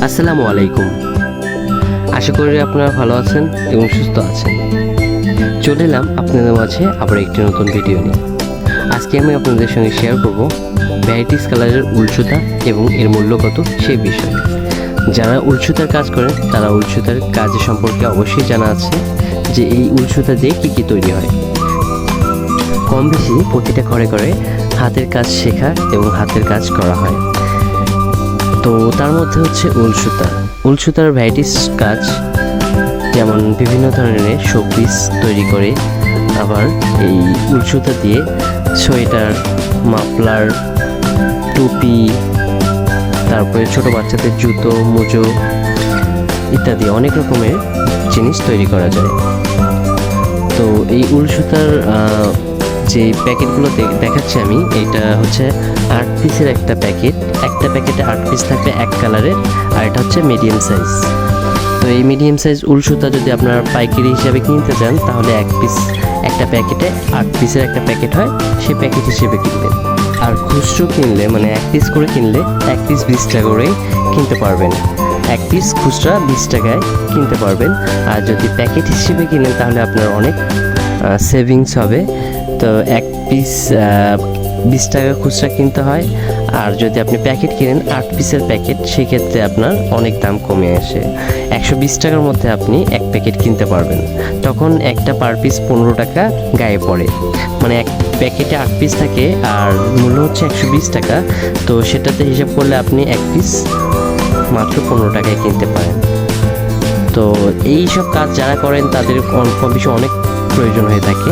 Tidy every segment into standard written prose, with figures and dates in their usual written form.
আসসালামু আলাইকুম। আশা করি আপনারা ভালো আছেন এবং সুস্থ আছেন। চলে এলাম আপনাদের মাঝে আবার একটি নতুন ভিডিও নিয়ে। আজকে আমি আপনাদের সঙ্গে শেয়ার করব ভ্যারাইটিস কালারের উল সুতা এবং এর মূল্য কত সেই বিষয়ে। যারা উল সুতার কাজ করেন তারা উল সুতার কাজ সম্পর্কে অবশ্যই জানা আছে যে এই উল সুতা দিয়ে কী কী তৈরি হয়। কম বেশি প্রতিটা ঘরে ঘরে হাতের কাজ শেখা এবং হাতের কাজ করা হয়। তো তার মধ্যে হচ্ছে উল সুতার ভ্যারাইটিস কাজ, যেমন বিভিন্ন ধরনের শোপিস তৈরি করে, আবার এই উল সুতা দিয়ে সোয়েটার, মাফলার, টুপি, তারপরে ছোট বাচ্চাদের জুতো, মোজো ইত্যাদি অনেক রকমের জিনিস তৈরি করা যায়। তো এই উল সুতার যে প্যাকেটগুলো দেখাচ্ছি আমি, এটা হচ্ছে 8 পিসের একটা প্যাকেটে 8 পিস থাকবে এক কালারের, আর এটা হচ্ছে মিডিয়াম সাইজ। তো এই মিডিয়াম সাইজ উল সুতা যদি আপনারা পাইকারি হিসাবে কিনতে চান তাহলে একটা প্যাকেটে 8 পিসের একটা প্যাকেট হয়, সেই প্যাকেট হিসেবে কিনবেন। আর খুচরো কিনলে মানে 1 পিস করে কিনলে 1 পিস 20 টাকা করেই কিনতে পারবেন। 1 পিস খুচরা 20 টাকায় কিনতে পারবেন। আর যদি প্যাকেট হিসেবে কিনেন তাহলে আপনার অনেক সেভিংস হবে। তো 1 পিস 20 টাকা খুচরা কিনতে হয়, আর যদি আপনি প্যাকেট কিনেন 8 পিসের প্যাকেট, সেক্ষেত্রে আপনার অনেক দাম কমে আসে। 120 টাকার মধ্যে আপনি এক প্যাকেট কিনতে পারবেন। তখন একটা পার পিস 15 টাকা গায়ে পড়ে, মানে এক প্যাকেটে 8 পিস থাকে আর মূল্য হচ্ছে 120 টাকা। তো সেটাতে হিসাব করলে আপনি 1 পিস মাত্র 15 টাকায় কিনতে পারেন। তো এই সব কাজ যারা করেন তাদের কম বেশি অনেক প্রয়োজন হয়ে থাকে।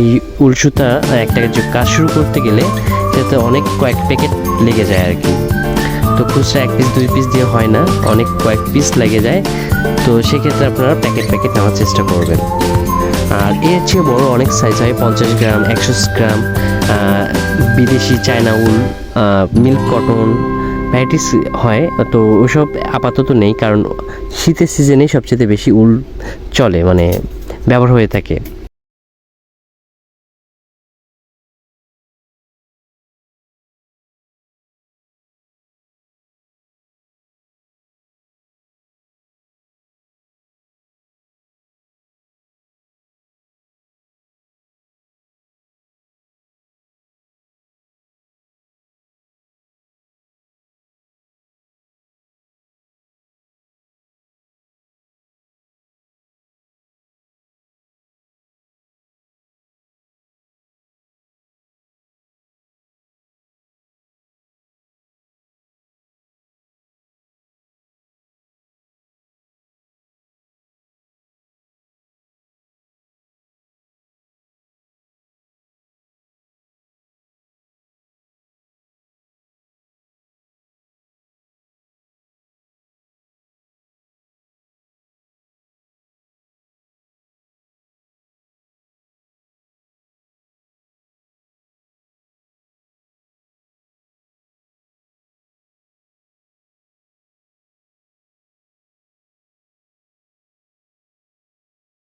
এই উল সুতা একটা কাজ শুরু করতে গেলে সেটাতে কয়েক প্যাকেট লেগে যায় আর কি। তো খুচরা 1 পিস 2 পিস দিয়ে হয় না, কয়েক পিস লেগে যায়। তো সেক্ষেত্রে আপনারা প্যাকেট নেওয়ার চেষ্টা করবেন। আর এর চেয়ে বড় অনেক সাইজ হয়, 50 গ্রাম, 100 গ্রাম, বিদেশি চায়না উল, মিল্ক কটন ভ্যারাইটিস হয়। তো ওসব আপাতত নেই, কারণ শীতের সিজনেই সবচেয়ে বেশি উল চলে, মানে ব্যবহার হয়ে থাকে।